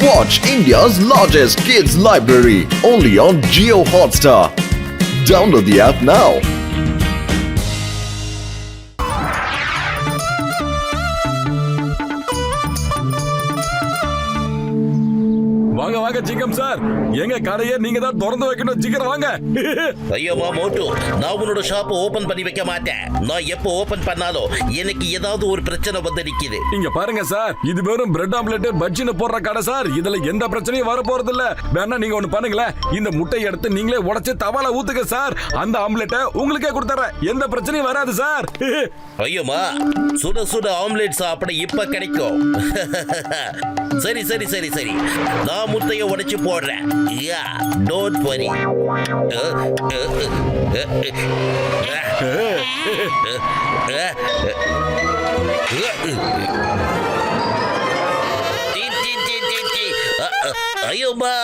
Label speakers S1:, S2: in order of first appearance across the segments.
S1: Watch India's largest kids library only on Jio Hotstar. Download the app now.
S2: வாங்க வாங்க சிங்கம் sir, எங்க கடையை நீங்க தான் திறந்து வைக்கணும். சீக்கிரம் வாங்க.
S3: ஐயோவா மோட்டு, நான் உன்னோட ஷாப் ஓபன் பண்ணி வைக்க மாட்டேன். நான் எப்போ ஓபன் பண்ணாலும் எனக்கு ஏதாவது ஒரு பிரச்சனை வந்து நிக்குது.
S2: இங்க பாருங்க சார், இது வெறும் பிரெட் ஆம்லெட் பஜ்ஜின்னு போடுற கடை சார். இதுல எந்த பிரச்சனையும் வர போறது இல்ல. வேணா நீங்க ஒண்ணு பண்ணுங்களேன், இந்த முட்டையை எடுத்து நீங்களே உடைச்சு தவால ஊத்துங்க சார். அந்த ஆம்லெட்டை உங்களுக்கே கொடுத்துறேன், எந்த பிரச்சனையும் வராது சார்.
S3: ஐயோமா, சுட சுட ஆம்லெட் சாப்பிட இப்ப கிடைக்கும். சரி சரி சரி சரி, நான் முட்டையை உடைச்சு போடுறேன். யா, டோன்ட் வரி. ஐயோமா,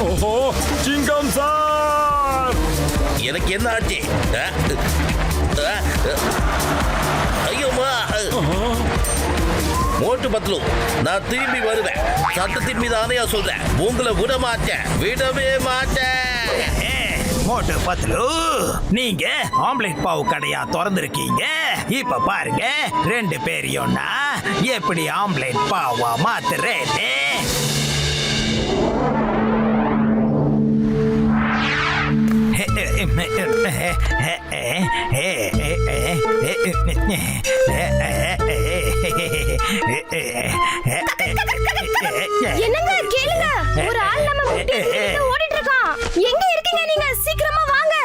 S2: ஓஹோ சிங்கம் சார்,
S3: எனக்கு என்ன ஆச்சு? ஐயோமா, மோட்டு பத்லு, நான் திரும்பி வருவேன். சட்டத்தின் மீது ஆணையா சொல்றேன், உங்களை விட மாட்டேன், விடவே மாட்டேன்.
S4: மோட்டு பத்லு, நீங்க ஆம்லெட் பாவு கடையா திறந்திருக்கீங்க. இப்ப பாருங்க, 2 பேரையும் நான் எப்படி ஆம்லெட் பாவா மாத்துறேன்னு.
S5: என்னங்க கேளுங்க, ஒரு ஆள் நம்ம முட்டி ஓடிட்டு இருக்கான். எங்க இருக்கீங்க நீங்க? சீக்கிரமா வாங்க.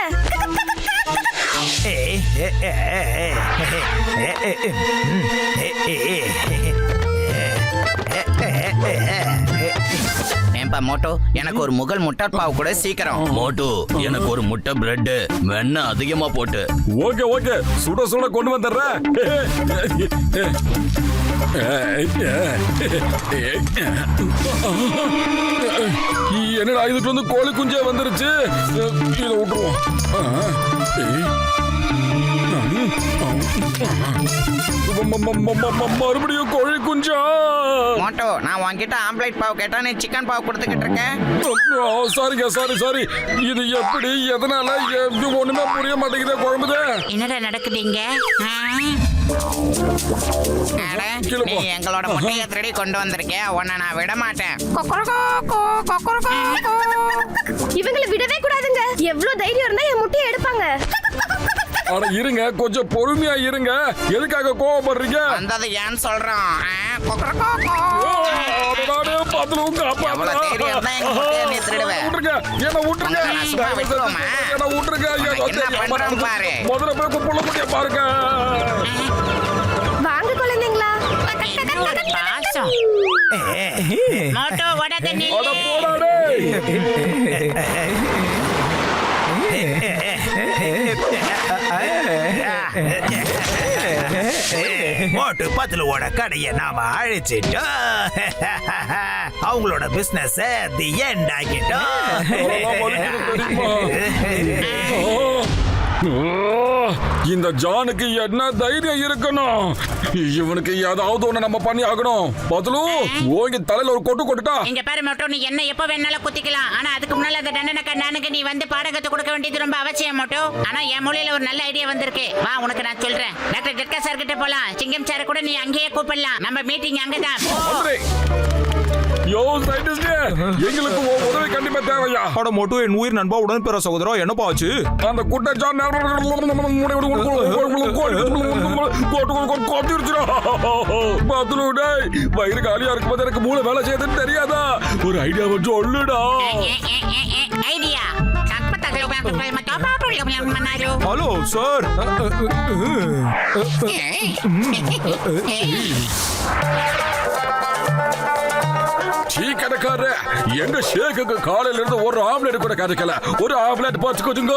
S6: ஏன்பா மோட்டோ, எனக்கு ஒரு முகல் முட்டை பாவு கூட சீக்கிரம்.
S3: மோட்டு, எனக்கு ஒரு முட்டை பிரெட் வெண்ண அதிகமா போட்டு.
S2: ஓகே ஓகே, சுட சுட கொண்டு வந்துடுறேன். என்னடா இதுக்கு வந்து கோழி குஞ்சே வந்துருச்சு. இதை விட்டுருவோம். மறுபடியும் கோழி குஞ்சா?
S6: மோட்டோ, நான் உன்கிட்ட ஆம்லெட் பாவு கேட்டா நீ சிக்கன் பாவு கொடுத்துக்கிட்டு இருக்கேன்.
S2: சாரிங்க, சாரி சாரி. இது எப்படி, எதனால, ஒண்ணுமே புரிய மாட்டேங்குதே, குழம்புது.
S7: என்னடா நடக்குதுங்க?
S6: நீ எங்களோட முட்டையை திருடி கொண்டு வந்திருக்க, உன்னை நான் விட மாட்டேன்.
S5: இவங்களை விடவே கூடாதுங்க. எவ்வளவு தைரியம் இருந்தா என் முட்டையை எடுப்பாங்க.
S2: அட இருங்க, கொஞ்சம் பொறுமையா இருங்க. எதுக்காக கோவப்படுறீங்க?
S6: வந்தது ஏன்னு சொல்றோம்.
S2: பாருங்க.
S5: வாங்க குழந்தைங்களா.
S7: பாசம். மோட்டோ ஓடாத நீ.
S4: மோட்டு பத்லுவோட கடையை நாம அழிச்சிட்டோம். அவங்களோட பிசினஸ் தி எண்ட் ஆகிட்டோம்.
S2: இந்த ஜானுக்கு என்ன தைரியம் இருக்கணும்? இவனுக்கு ஏதாவது ஒண்ணு நம்ம பண்ணி ஆகணும். பத்லு, ஓங்கி தலையில ஒரு கொட்டு கொட்டுட்டா.
S7: இங்க பாரு மோட்டோ, நீ என்ன எப்ப வேணாலும் குத்திக்கலாம். ஆனா அதுக்கு முன்னால அந்த தண்டனை நானுக்கு நீ வந்து பாடகத்தை கொடுக்க வேண்டியது ரொம்ப அவசியம் மோட்டோ. ஆனா என் மூலையில ஒரு நல்ல ஐடியா வந்திருக்கு. வா, உனக்கு நான் சொல்றேன். டாக்டர் கட்கா சார் கிட்ட போலாம். சிங்கம் சார் கூட நீ அங்கேயே கூப்பிடலாம். நம்ம மீட்டிங் அங்கதான்.
S2: எங்களுக்கு உதவி கண்டிப்பா தேவையா?
S8: அட மோட்டு, என் உயிர் நண்பா, உடன் பிற சகோதரா, என்னப்பா ஆச்சு?
S2: அந்த குட்டச்சான் வயிறு காலியா இருக்கும்போது எனக்கு மூளை வேலை செய்யுதுன்னு தெரியாதா? ஒரு ஐடியா சொல்லுடா.
S7: ஐடியா?
S8: Hello sir.
S2: டீ கடைக்காரரு, எங்க ஷேக்குக்கு காலையில இருந்து ஒரு ஆம்லெட் கூட கிடைக்கல. ஒரு ஆம்லெட் போட்டு கொடுங்க.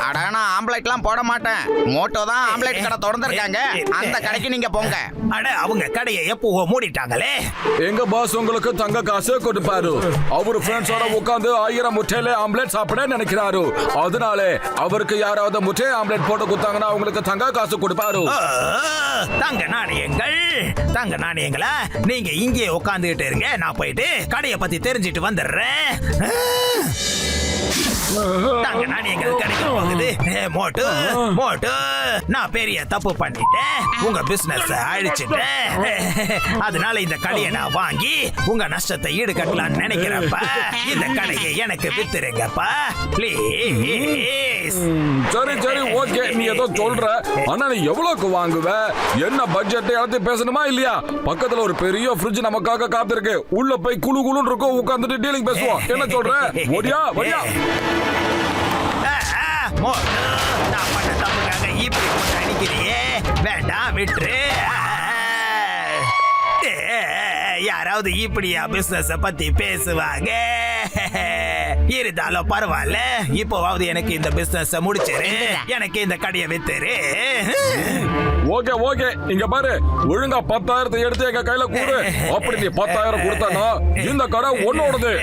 S6: அட நான் ஆம்லெட்லாம் போட மாட்டேன். மோட்டோ தான் ஆம்லெட் கடை திறந்திருக்காங்க. அந்த கடைக்கு நீங்க போங்க.
S4: அட அவங்க கடையை எப்போ மூடிட்டாங்களே.
S2: எங்க பாஸ் உங்களுக்கு தங்க காசு கொடுப்பாரு. அவரு ஃப்ரெண்ட்ஸோட உட்கார்ந்து 1000 முட்டையில ஆம்லெட் சாப்பிட நினைக்கிறாரு. அதனால அவருக்கு யாராவது முட்டை ஆம்லெட் போட்டு கொடுத்தாங்கன்னா அவங்களுக்கு தங்க காசு கொடுப்பாரு.
S4: தங்க நாணயங்கள், தங்க நாணயங்களா? நீங்க இங்கே உட்காந்துட்டு இருங்க, நான் போயிட்டு கடையை பத்தி தெரிஞ்சிட்டு வந்துடுறேன். தங்க நாணயங்கள் கிடைக்க போகுது. மோட்டு மோட்டு, நான் பெரிய தப்பு பண்ணிட்டேன். உங்க பிசினஸ் அழிச்சிட்டேன். அதனால இந்த கடையை நான் வாங்கி உங்க நஷ்டத்தை ஈடுகட்டலாம்னு நினைக்கிறப்பா. இந்த கடையை எனக்கு வித்துருங்கப்பா ப்ளீஸ்.
S2: சரி சரி ஓகே, நீ ஏதோ சொல்ற. ஆனா நீ எவ்வளவுக்கு வாங்குவ? என்ன பட்ஜெட் எல்லாத்தையும் பேசணுமா இல்லையா? பக்கத்துல ஒரு பெரிய ஃப்ரிட்ஜ் நமக்காக காத்திருக்கு. உள்ள போய் குளு குளுன்னு இருக்கும், உட்கார்ந்துட்டு டீலிங் பேசுவோம். என்ன சொல்ற? ஓடியா வரியா?
S4: நான் பண்ண தப்புக்காக இப்படி போட்டு அடிக்கிறியே, வேண்டாம் விட்டுரு. யாராவது இப்படியா பிசினஸ் பத்தி பேசுவாங்க? இருந்தாலும் பரவாயில்ல, இப்போவாவது எனக்கு இந்த பிசினஸ் முடிச்சிரு, எனக்கு இந்த கடையை வித்துரு.
S2: ஓகே ஓகே, இங்க பாரு, ஒழுங்கா 10,000 எடுத்து எங்க கையில கூடு. அப்படி நீ 10,000 கொடுத்தானா இந்த கடை உன்னோடது.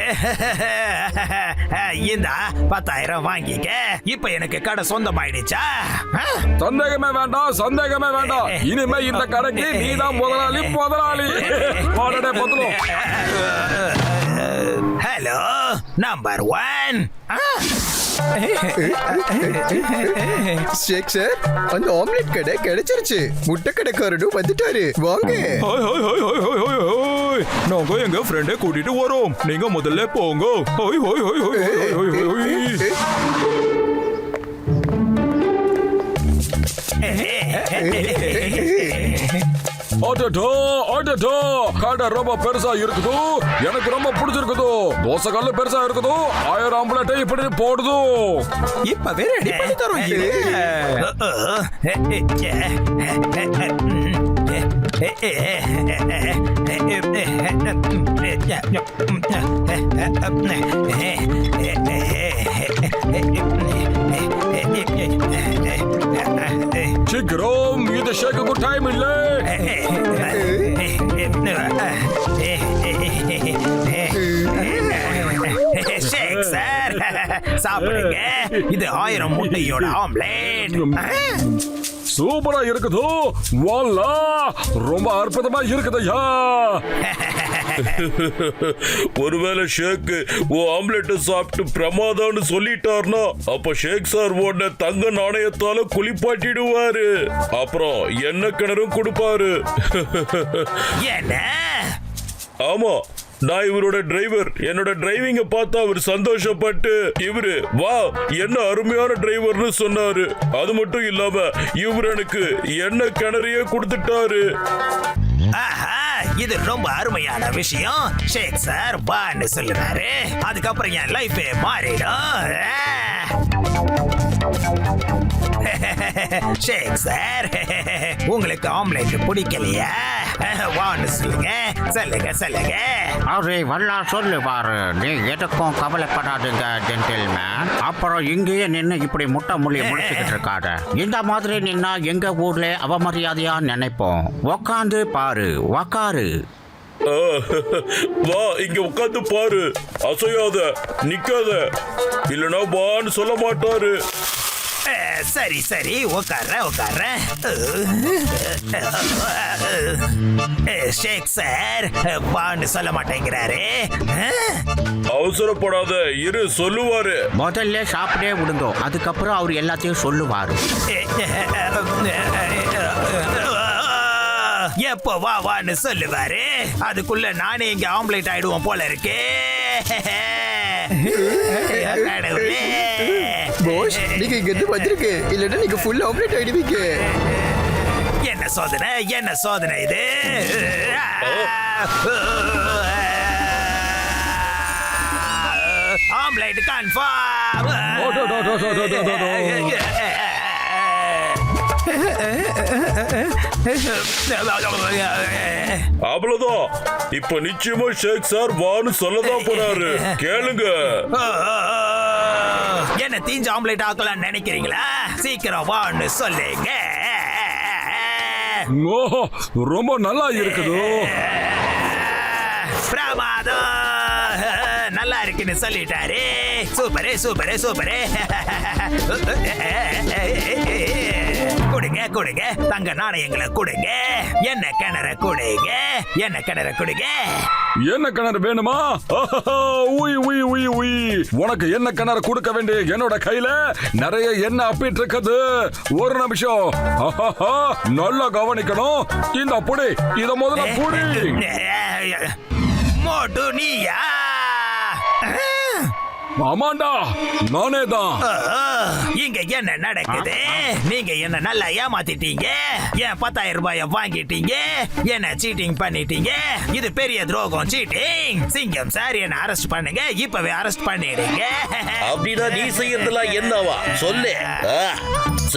S4: இந்த 10,000 வாங்கிக்க. இப்ப எனக்கு கடை சொந்தமாயிடுச்சா?
S2: சந்தேகமே வேண்டாம், சந்தேகமே வேண்டாம். இனிமே இந்த கடைக்கு நீதான் முதலாளி, முதலாளி. பாடடே பத்தலும்.
S4: Hello number 1.
S9: ஷேக் சார், அந்த ஆம்லெட் கடை கிடைச்சிருச்சு. முட்டை கடைக்காரனும் வந்துட்டாரு, வாங்க.
S8: Hi hi hi hi hi hi hi. நாங்க எங்க ஃப்ரெண்டை கூட்டிட்டு வரோம், நீங்க முதல்ல போங்க. Hi hi hi hi hi hi.
S2: அடடோ அடடோ, கடை ரொம்ப பெருசா இருக்குது. எனக்கு ரொம்ப பிடிச்சிருக்குது. தோசை கல்லு பெருசா இருக்குது. 1000 ஆம்லெட்டை இப்படி போடுது.
S4: இப்பவே ரெடி பண்ணி தரோம்.
S2: சீக்கிரம், இது ஷேக்குக்கு டைம் இல்லை.
S4: ஷேக் சார், சாப்பிடுங்க. இது 1000 முட்டையோட ஆம்லெட்.
S2: சூப்பரா இருக்குது. வாலா, ரொம்ப அற்புதமா இருக்குதையா.
S3: ஒருவேளை ஷேக் ஆம்லெட் சாப்பிட்டு பிரமாதம்னு சொல்லிட்டார்னா அப்ப ஷேக் சார் உடனே தங்க நாணயத்தால குளிப்பாட்டிடுவாரு. அப்புறம் என்ன கிணறும் கொடுப்பாரு.
S4: என்ன?
S3: ஆமா, நான் இவரோட டிரைவர். என்னோட டிரைவிங்க பார்த்தா அவர் சந்தோஷப்பட்டு இவரு வா என்ன அருமையான டிரைவர்னு சொன்னாரு. அது மட்டும் இல்லாம இவர் எனக்கு என்ன கிணறையே கொடுத்துட்டாரு.
S4: ஆஹா, இது ரொம்ப அருமையான விஷயம். ஷேக் சார் பான்னு சொல்லுறாரு. அதுக்கப்புறம் என் லைஃபே மாறிடும். ஷேக் சார், உங்களுக்கு ஆம்லெட் பிடிக்கலையா? வான்னு சொல்லுங்க, சொல்லுங்க சொல்லுங்க.
S10: அவரே வல்லா சொல்லு பாரு. நீ எதுக்கும் கவலைப்படாதுங்க ஜென்டில்மேன். அப்புறம் இங்கேயே நின்று இப்படி முட்டை மொழி முடிச்சுக்கிட்டு இருக்காத. இந்த மாதிரி நின்னா எங்க ஊர்ல அவமரியாதையா நினைப்போம். உக்காந்து பாரு, உக்காரு.
S3: வா இங்க உட்காந்து பாரு, அசையாத, நிக்காத, இல்லனா வான்னு சொல்ல மாட்டாரு.
S4: சரி சரி, உட்கார்றேன் உட்கார்றேன். ஷேக் சார் பான்னு சொல்ல மாட்டேங்கிறாரு.
S3: அவசரப்படாத, இரு சொல்லுவாரு.
S10: முதல்ல சாப்பிட்டே விடுங்க, அதுக்கப்புறம் அவர் எல்லாத்தையும் சொல்லுவாரு.
S4: எப்போ வா வான்னு சொல்லுவாரு. அதுக்குள்ள நானே இங்க ஆம்லெட் ஆயிடுவோம் போல இருக்கே.
S9: போஸ், நீங்க இங்க இருந்து வந்திருக்கு, இல்லன்னா நீங்க ஃபுல் ஆம்லெட் ஆயிடுவீங்க.
S4: என்ன சோதனை, என்ன சோதனை இது? Omelette confirm.
S3: அவ்வளவுதான். இப்ப நிச்சயமா ஷேக் சார் வான்னு சொல்லதான் போறாரு. கேளுங்க.
S4: என்ன தீஞ்ச ஆம்லேட் ஆக்கலாம் நினைக்கிறீங்களா? சீக்கிரம் வான்னு சொல்லுங்க.
S2: ஓஹோ, ரொம்ப நல்லா இருக்குது.
S4: பிரமாதம், நல்லா இருக்குன்னு சொல்லிட்டாரு. சூப்பரே சூப்பரே சூப்பரே. கொடுங்க கொடுங்க, தங்க நாணயங்களை கொடுங்க. என்ன கிணற கொடுங்க, என்ன கிணற கொடுங்க.
S2: என்ன கிணறு வேணுமா? உய் உய் உய் உய். உனக்கு என்ன கிணறு கொடுக்க வேண்டிய என்னோட கையில நிறைய எண்ணெய் அப்பிட்டு இருக்குது. ஒரு நிமிஷம். நல்லா கவனிக்கணும். இந்த புடி, இத முதல்ல புடி.
S4: மோட்டு நீயா?
S2: ஆமாண்டா, நானே தான்.
S4: இங்க என்ன நடக்குது? நீங்க என்ன நல்லா ஏமாத்திட்டீங்க. என் 10,000 ரூபாய வாங்கிட்டீங்க. என்ன சீட்டிங் பண்ணிட்டீங்க. இது பெரிய துரோகம், சீட்டிங். சிங்கம் சார், என்ன அரெஸ்ட் பண்ணுங்க. இப்பவே அரெஸ்ட் பண்ணிடுங்க.
S11: அப்படின்னா நீ செய்யறதெல்லாம் என்னவா சொல்லு.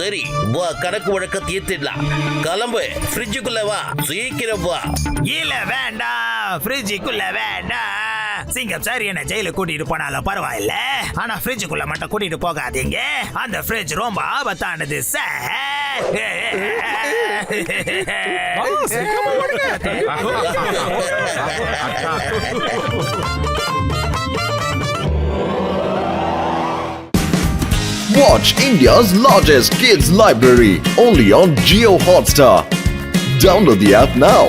S11: சரி, வா, கணக்கு வழக்க தீர்த்திடலாம். கிளம்பு, ஃப்ரிட்ஜுக்குள்ள வா, சீக்கிரம் வா.
S4: இல்ல வேண்டாம், ஃப்ரிட்ஜுக்குள்ள வேண்டாம். சிங்கம் சார், என்ன ஜெயிலுக்கு கூட்டிட்டு போனாலும் பரவாயில்ல, ஆனா ஃப்ரிட்ஜுக்குள்ள மட்டும் கூட்டிட்டு போகாதீங்க. அந்த ஃப்ரிட்ஜ் ரொம்ப ஆபத்தானது sir.
S1: Watch India's largest kids library only on Geo Hotstar. Download the app now.